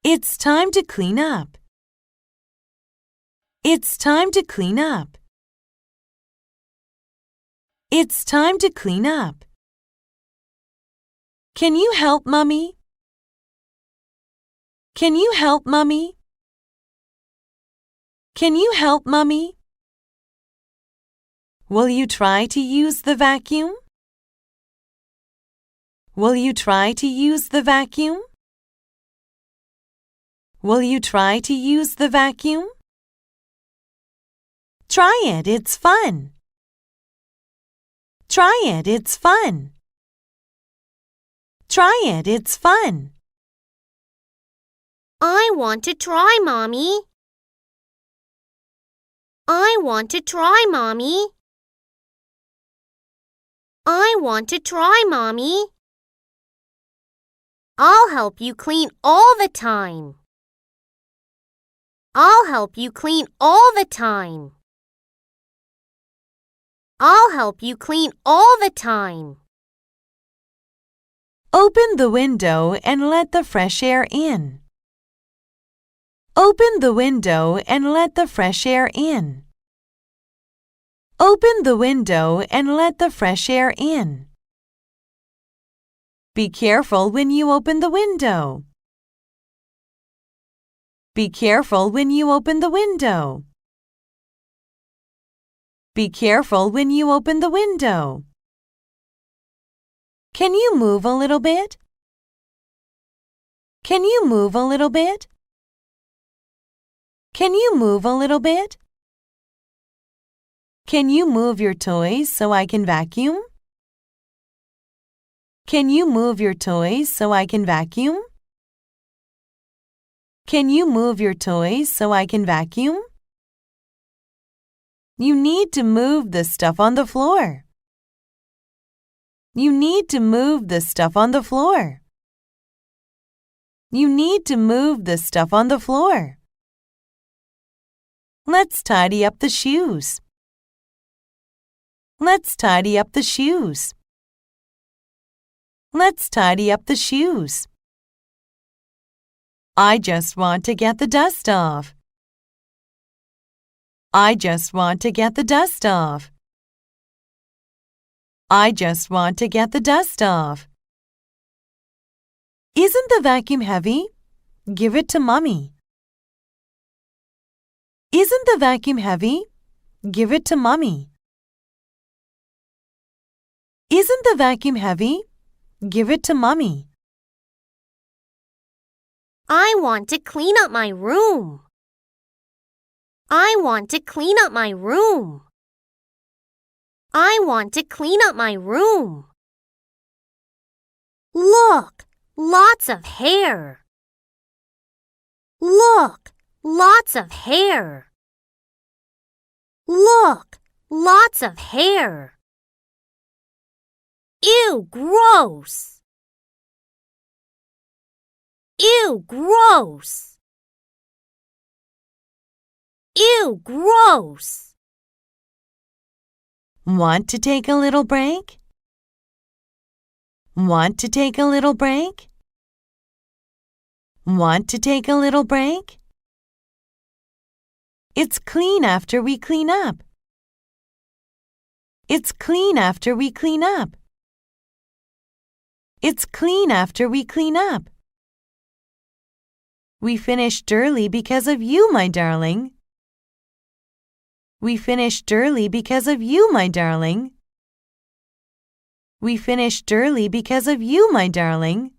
It's time to clean up. It's time to clean up. It's time to clean up. Can you help, Mummy? Can you help, Mummy? Can you help, Mummy? Will you try to use the vacuum? Will you try to use the vacuum? Will you try to use the vacuum? Try it, it's fun. Try it, it's fun. Try it, it's fun. I want to try, Mommy. I want to try, Mommy. I want to try, Mommy. I'll help you clean all the time. I'll help you clean all the time. I'll help you clean all the time. Open the window and let the fresh air in. Open the window and let the fresh air in. Open the window and let the fresh air in. Be careful when you open the window. Be careful when you open the window. Be careful when you open the window. Can you move a little bit? Can you move a little bit? Can you move a little bit? Can you move your toys so I can vacuum? Can you move your toys so I can vacuum? Can you move your toys so I can vacuum? You need to move the stuff on the floor. You need to move the stuff on the floor. You need to move the stuff on the floor. Let's tidy up the shoes. Let's tidy up the shoes. Let's tidy up the shoes. I just want to get the dust off. I just want to get the dust off. I just want to get the dust off. Isn't the vacuum heavy? Give it to Mommy. Isn't the vacuum heavy? Give it to Mommy. Isn't the vacuum heavy? Give it to Mommy. I want to clean up my room. I want to clean up my room. I want to clean up my room. Look, lots of hair. Look, lots of hair. Look, lots of hair. Ew, gross. Ew, gross. Ew, gross. Want to take a little break? Want to take a little break? Want to take a little break? It's clean after we clean up. It's clean after we clean up. It's clean after we clean up. We finished early because of you, my darling. We finished early because of you, my darling. We finished early because of you, my darling.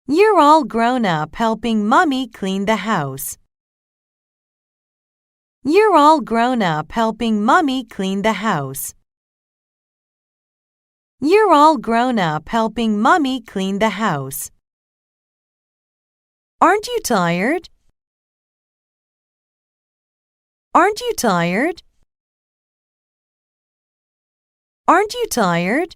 You're all grown up helping Mommy clean the house. You're all grown up helping Mommy clean the house. You're all grown up helping Mommy clean the house. Aren't you tired? Aren't you tired? Aren't you tired?